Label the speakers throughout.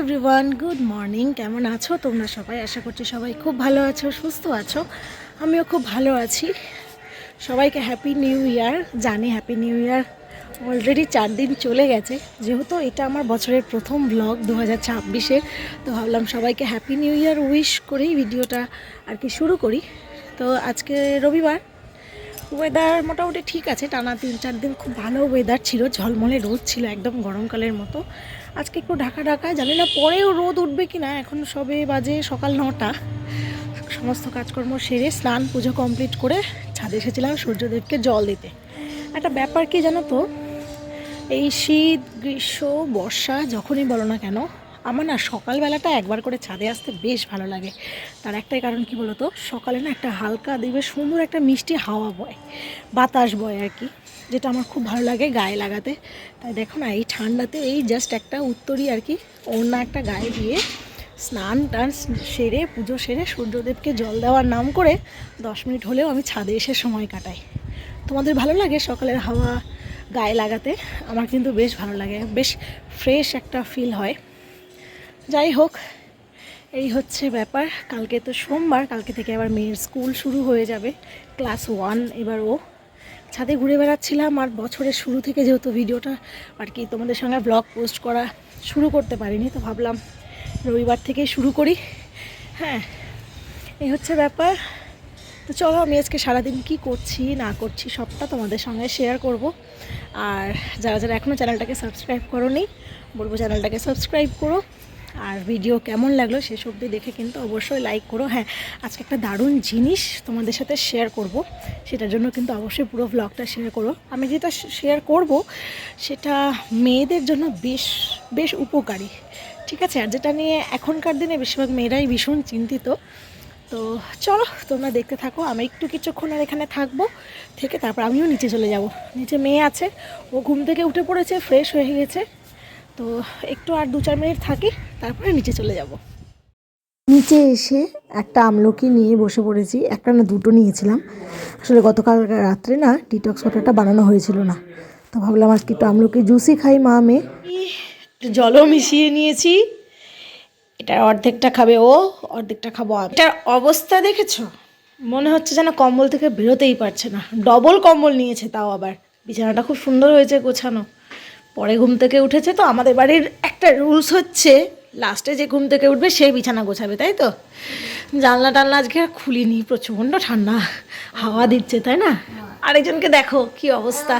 Speaker 1: Everyone, good morning. কেমন আছো তোমরা সবাই? আশা করছি সবাই খুব ভালো আছো, সুস্থ আছো। আমিও খুব ভালো আছি। সবাইকে হ্যাপি নিউ ইয়ার। জানি হ্যাপি নিউ ইয়ার অলরেডি 4 দিন চলে গেছে, যেহেতু এটা আমার বছরের প্রথম ব্লগ 2026-এর। তো ভাবলাম সবাইকে হ্যাপি নিউ ইয়ার উইশ করেই ভিডিওটা আর কি শুরু করি। তো আজকে রবিবার, ওয়েদার মোটামুটি ঠিক আছে। টানা 3-4 দিন খুব ভালো ওয়েদার ছিল, ঝলমলে রোদ ছিল, একদম গরমকালের মতো। আজকে একটু ঢাকা ঢাকা, জানি না পরেও রোদ উঠবে কি না। এখন সবে বাজে সকাল 9টা। সমস্ত কাজকর্ম সেরে স্নান পুজো কমপ্লিট করে ছাদে এসেছিলাম সূর্যদেবকে জল দিতে। একটা ব্যাপার কি জানো তো, এই শীত গ্রীষ্ম বর্ষা যখনই বলো না কেন, আমার না সকালবেলাটা একবার করে ছাদে আসতে বেশ ভালো লাগে। তার একটাই কারণ কি বলো তো, সকালে না একটা হালকা দেখবে সুন্দর একটা মিষ্টি হাওয়া বয়, বাতাস বয় আর কি, যেটা আমার খুব ভালো লাগে গায়ে লাগাতে। তাই দেখো না, এই ঠান্ডাতে এই জাস্ট একটা উত্তরী আর কি ওড়না একটা গায়ে দিয়ে স্নান টান সেরে পুজো সেরে সূর্যদেবকে জল দেওয়ার নাম করে 10 মিনিট হলেও আমি ছাদে এসে সময় কাটাই। তোমাদের ভালো লাগে সকালের হাওয়া গায়ে লাগাতে? আমার কিন্তু বেশ ভালো লাগে, বেশ ফ্রেশ একটা ফিল হয়। যাই হোক, এই হচ্ছে ব্যাপার। কালকে তো সোমবার, কালকে থেকে আবার মেয়ের স্কুল শুরু হয়ে যাবে, ক্লাস 1। এবার ও ছাদে ঘুরে বেড়াচ্ছিলাম, আর বছরের শুরু থেকে যেহেতু ভিডিওটা আর কি তোমাদের সঙ্গে ব্লগ পোস্ট করা শুরু করতে পারিনি, তো ভাবলাম রবিবার থেকেই শুরু করি। হ্যাঁ, এই হচ্ছে ব্যাপার। তো চলো, আমি আজকে সারাদিন কী করছি না করছি সবটা তোমাদের সঙ্গে শেয়ার করব। আর যারা যারা এখনও চ্যানেলটাকে সাবস্ক্রাইব করোনি, বলবো চ্যানেলটাকে সাবস্ক্রাইব করো। আর ভিডিও কেমন লাগলো শেষ অবধি দেখে কিন্তু অবশ্যই লাইক করো। হ্যাঁ, আজকে একটা দারুণ জিনিস তোমাদের সাথে শেয়ার করব, সেটার জন্য কিন্তু অবশ্যই পুরো ব্লগটা শেয়ার করো। আমি যেটা শেয়ার করব সেটা মেয়েদের জন্য বেশ বেশ উপকারী, ঠিক আছে? আর যেটা নিয়ে এখনকার দিনে বেশিরভাগ মেয়েরাই ভীষণ চিন্তিত। তো চলো তোমরা দেখতে থাকো। আমি একটু কিছুক্ষণ আর এখানে থাকবো, থেকে তারপর আমিও নিচে চলে যাব। নিচে মেয়ে আছে, ও ঘুম থেকে উঠে পড়েছে, ফ্রেশ হয়ে গেছে। তো একটু আর 2-4 মিনিট থাকি, তারপরে নিচে চলে যাব। নিচে এসে একটা আমলকি নিয়ে বসে পড়েছি। একটা না দুটো নিয়েছিলাম, আসলে গতকাল রাত্রে না ডিটক্স ওয়াটারটা বানানো হয়েছিল না, তো ভাবলাম আজকে একটু আমলকি জুসই খাই মা মেয়ে। জলও মিশিয়ে নিয়েছি। এটার অর্ধেকটা খাবে ও, অর্ধেকটা খাবো আমি। এটার অবস্থা দেখেছো? মনে হচ্ছে যেন কম্বল থেকে বেরোতেই পারছে না। ডবল কম্বল নিয়েছে, তাও আবার। বিছানাটা খুব সুন্দর হয়েছে গোছানো। পরে ঘুম থেকে উঠেছে, তো আমাদের বাড়ির একটা রুলস হচ্ছে লাস্টে যে ঘুম থেকে উঠবে সেই বিছানা গোছাবে, তাই তো? জানলা টানলা আজকে আর খুলিনি, প্রচণ্ড ঠান্ডা হাওয়া দিচ্ছে, তাই না? আরেকজনকে দেখো কি অবস্থা,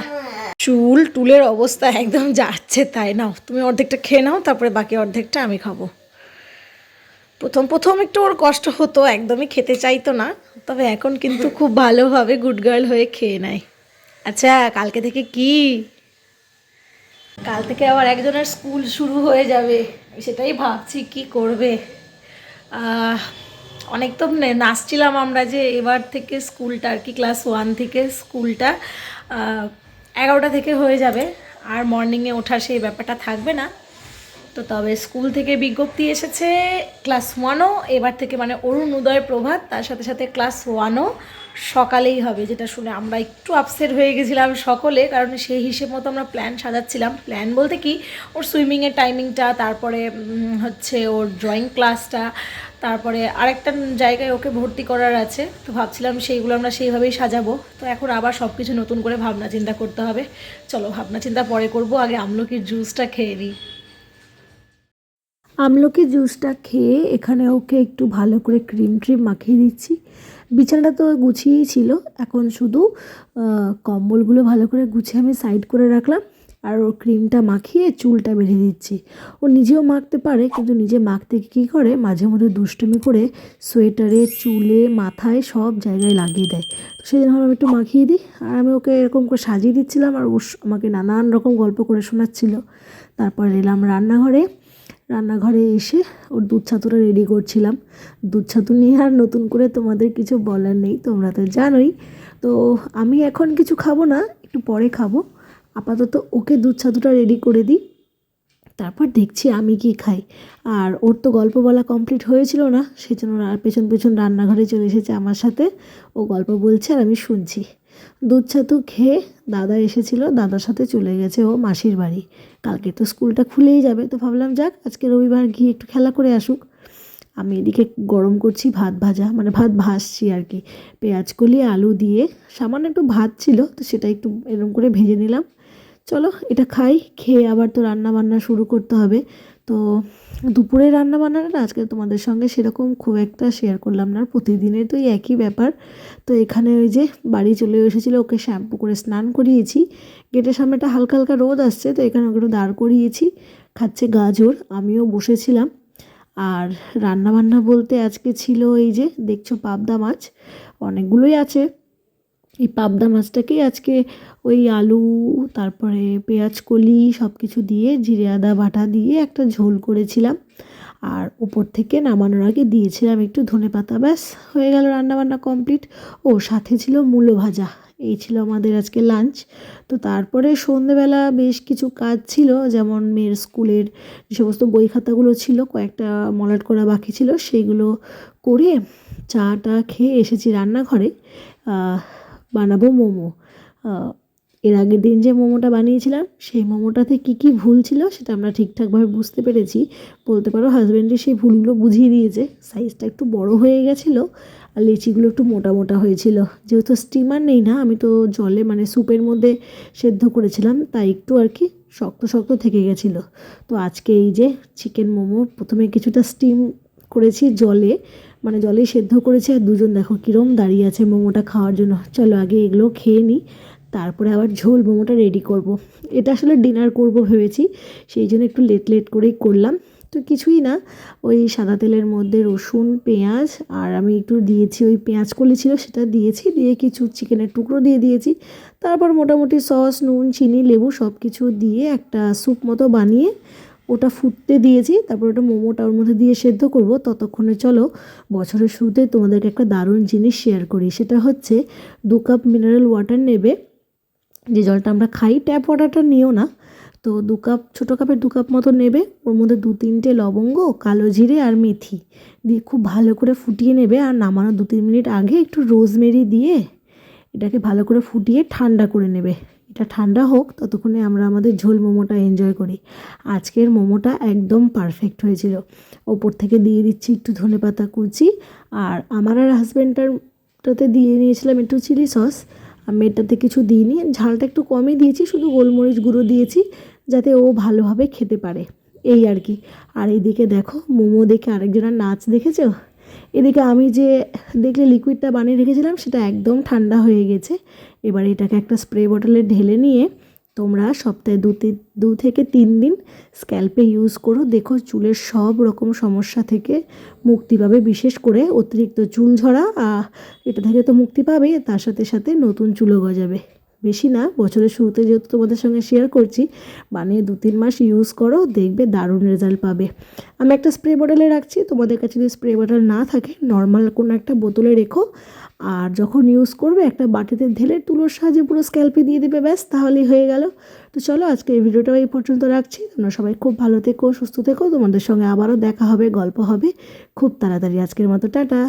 Speaker 1: চুল টুলের অবস্থা একদম যাচ্ছে তাই। নাও তুমি অর্ধেকটা খেয়ে নাও, তারপরে বাকি অর্ধেকটা আমি খাবো। প্রথম প্রথম একটু ওর কষ্ট হতো, একদমই খেতে চাইতো না, তবে এখন কিন্তু খুব ভালোভাবে গুড গার্ল হয়ে খেয়ে নেয়। আচ্ছা, কালকে থেকে কি? কাল থেকে আবার একজনের স্কুল শুরু হয়ে যাবে, সেটাই ভাবছি কি করবে। অনেক তো নাচছিলাম আমরা যে এবার থেকে স্কুলটা আর কি ক্লাস 1 থেকে স্কুলটা 11টা থেকে হয়ে যাবে, আর মর্নিংয়ে ওঠার সেই ব্যাপারটা থাকবে না। তো তবে স্কুল থেকে বিজ্ঞপ্তি এসেছে ক্লাস 1ও এবার থেকে, মানে অরুণোদয় প্রভাত, তার সাথে সাথে ক্লাস 1ও সকালেই হবে, যেটা শুনে আমরা একটু আপসেট হয়ে গেছিলাম সকলে, কারণ সেই হিসেব মতো আমরা প্ল্যান সাজাচ্ছিলাম। প্ল্যান বলতে কি, ওর সুইমিংয়ের টাইমিংটা, তারপরে হচ্ছে ওর ড্রয়িং ক্লাসটা, তারপরে আরেকটা জায়গায় ওকে ভর্তি করার আছে, তো ভাবছিলাম সেইগুলো আমরা সেইভাবেই সাজাবো। তো এখন আবার সব কিছু নতুন করে ভাবনা চিন্তা করতে হবে। চলো ভাবনা চিন্তা পরে করব, আগে আমলকির জুসটা খেয়ে নিই। আমলকি জুসটা খেয়ে এখানে ওকে একটু ভালো করে ক্রিম ট্রিম মাখিয়ে দিচ্ছি। বিছানাটা তো গুছিয়েই ছিল, এখন শুধু কম্বলগুলো ভালো করে গুছিয়ে আমি সাইড করে রাখলাম, আর ওর ক্রিমটা মাখিয়ে চুলটা বেঁধে দিচ্ছি। ও নিজেও মাখতে পারে, কিন্তু নিজে মাখতে কী করে, মাঝে মধ্যে দুষ্টুমি করে সোয়েটারে, চুলে, মাথায় সব জায়গায় লাগিয়ে দেয়। তো সেই জন্য আমি একটু মাখিয়ে দিই, আর আমি ওকে এরকম করে সাজিয়ে দিচ্ছিলাম, আর ও আমাকে নানান রকম গল্প করে শোনাচ্ছিল। তারপর এলাম রান্নাঘরে। রান্নাঘরে এসে ওর দুধ ছাতুটা রেডি করছিলাম। দুধ ছাতু নিয়ে আর নতুন করে তোমাদের কিছু বলার নেই, তোমরা তো জানোই। তো আমি এখন কিছু খাবো না, একটু পরে খাবো। আপাতত ওকে দুধ ছাতুটা রেডি করে দিই, তারপর দেখছি আমি কি খাই। আর ওর তো গল্প বলা কমপ্লিট হয়েছিল না, সেই জন্য পেছন পেছন রান্নাঘরে চলে এসেছে আমার সাথে। ও গল্প বলছে আর আমি শুনছি। দুধ ছাতু খেয়ে দাদা এসেছিল, দাদার সাথে চলে গেছে ও মাসির বাড়ি। কালকে তো স্কুলটা খুলেই যাবে, তো ভাবলাম যাক আজকে রবিবার গিয়ে একটু খেলা করে আসুক। আমি এদিকে গরম করছি ভাত ভাজা, মানে ভাত ভাজছি আর কি, পেঁয়াজ কলি আলু দিয়ে। সামান্য একটু ভাত ছিল, তো সেটা একটু এরকম করে ভেজে নিলাম। চলো এটা খাই, খেয়ে আবার তো রান্না বান্না শুরু করতে হবে। তো দুপুরে রান্না বান্নাটা আজকে তোমাদের সঙ্গে সেরকম খুব একটা শেয়ার করলাম না, প্রতিদিনের তো এই একই ব্যাপার। তো এখানে ওই যে বাড়ি চলে এসেছিলো, ওকে শ্যাম্পু করে স্নান করিয়েছি। গেটের সামনেটা হালকা হালকা রোদ আসছে, তো এখানে ওকে একটু দাঁড় করিয়েছি, খাচ্ছে গাজর, আমিও বসেছিলাম। আর রান্না বান্না বলতে আজকে ছিল এই যে দেখছো পাবদা মাছ, অনেকগুলোই আছে। এই পাবদা মাছটাকেই আজকে ওই আলু, তারপরে পেঁয়াজ কলি সব কিছু দিয়ে জিরে আদা বাটা দিয়ে একটা ঝোল করেছিলাম। আর উপর থেকে নামানোর আগে দিয়েছিলাম একটু ধনেপাতা, ব্যাস হয়ে গেল রান্নাবান্না কমপ্লিট। ও সাথে ছিল মূলো ভাজা। এই ছিল আমাদের আজকে লাঞ্চ। তো তারপরে সন্ধেবেলা বেশ কিছু কাজ ছিল, যেমন মেয়ের স্কুলের যে সমস্ত বই খাতাগুলো ছিল, কয়েকটা মলাট করা বাকি ছিল, সেইগুলো করে চাটা খেয়ে এসেছি রান্নাঘরে। বানাবো মোমো। এর আগের দিন যে মোমোটা বানিয়েছিলাম, সেই মোমোটাতে কী কী ভুল ছিল সেটা আমরা ঠিকঠাকভাবে বুঝতে পেরেছি। বলতে পারো হাজব্যান্ডের সেই ভুলগুলো বুঝিয়ে দিয়েছে। সাইজটা একটু বড় হয়ে গেছিলো, আর লেচিগুলো একটু মোটা মোটা হয়েছিল। যেহেতু স্টিমার নেই না, আমি তো জলে মানে স্যুপের মধ্যে সেদ্ধ করেছিলাম, তাই একটু আর কি শক্ত শক্ত থেকে গেছিলো। তো আজকে এই যে চিকেন মোমো প্রথমে কিছুটা স্টিম করেছি জলে, মানে জলেই সেদ্ধ করেছি। আর দুজন দেখো কীরম দাঁড়িয়ে আছে মোমোটা খাওয়ার জন্য। চলো আগে এগুলো খেয়ে নিই, তারপরে আবার ঝোল মোমোটা রেডি করব। এটা আসলে ডিনার করব ভেবেছি, সেই জন্য একটু লেট লেট করেই করলাম। তো কিছুই না, ওই সাদা তেলের মধ্যে রসুন পেঁয়াজ আর আমি একটু দিয়েছি ওই পেঁয়াজ কলি ছিল সেটা দিয়েছি, দিয়ে কিছু চিকেনের টুকরো দিয়ে দিয়েছি। তারপর মোটামুটি সস নুন চিনি লেবু সব কিছু দিয়ে একটা স্যুপ মতো বানিয়ে ওটা ফুটতে দিয়েছি। তারপর ওটা মোমোটা ওর মধ্যে দিয়ে সেদ্ধ করব। ততক্ষণে চলো বছরের শুরুতে তোমাদেরকে একটা দারুণ জিনিস শেয়ার করি। সেটা হচ্ছে 2 কাপ মিনারেল ওয়াটার নেবে, যে জলটা আমরা খাই, ট্যাপ ওয়াটারটা নিও না। তো 2 কাপ, ছোটো কাপের 2 কাপ মতো নেবে। ওর মধ্যে 2-3টে লবঙ্গ, কালো জিরে আর মেথি দিয়ে খুব ভালো করে ফুটিয়ে নেবে। আর নামানো 2-3 মিনিট আগে একটু রোজমেরি দিয়ে এটাকে ভালো করে ফুটিয়ে ঠান্ডা করে নেবে। এটা ঠান্ডা হোক, ততক্ষণে আমরা আমাদের ঝোল মোমোটা এনজয় করি। আজকের মোমোটা একদম পারফেক্ট হয়েছিল। ওপর থেকে দিয়ে দিচ্ছি একটু ধনেপাতা কুচি, আর আমার আর হাজব্যান্ডটাতে দিয়ে নিয়েছিলাম একটু চিলি সস। আমি এটাতে কিছু দিইনি, ঝালটা একটু কমই দিয়েছি, শুধু গোলমরিচ গুঁড়ো দিয়েছি যাতে ও ভালোভাবে খেতে পারে, এই আর কি। আর এদিকে দেখো মোমো দেখে আরেকজনের নাচ দেখেছো। এদিকে আমি যে দেখলে লিকুইডটা বানিয়ে রেখেছিলাম সেটা একদম ঠান্ডা হয়ে গেছে। এবার এটাকে একটা স্প্রে বটলে ঢেলে নিয়ে তোমরা সপ্তাহে 2 থেকে 3 দিন স্ক্যাল্পে ইউজ করো, দেখো চুলের সব রকম সমস্যা থেকে মুক্তি পাবে। বিশেষ করে অতিরিক্ত চুল ঝরা এটা থেকে তো মুক্তি পাবে, তার সাথে সাথে নতুন চুলও গজাবে। বেশি না, বছরের শুরুতে যেহেতু তোমাদের সঙ্গে শেয়ার করছি, বানিয়ে 2-3 মাস ইউজ করো, দেখবে দারুণ রেজাল্ট পাবে। আমি একটা স্প্রে বটলে রাখছি, তোমাদের কাছে যদি স্প্রে বটল না থাকে নর্মাল কোনো একটা বোতলে রেখো। আর যখন ইউজ করবে একটা বাটিতে ঢেলে তুলোর সাহায্যে পুরো স্ক্যাল্পে দিয়ে দেবে, ব্যাস তাহলেই হয়ে গেল। তো চলো আজকে এই ভিডিওটাও এই পর্যন্ত রাখছি। তোমরা সবাই খুব ভালো থেকো, সুস্থ থেকো। তোমাদের সঙ্গে আবারও দেখা হবে, গল্প হবে খুব তাড়াতাড়ি। আজকের মতো টাটা।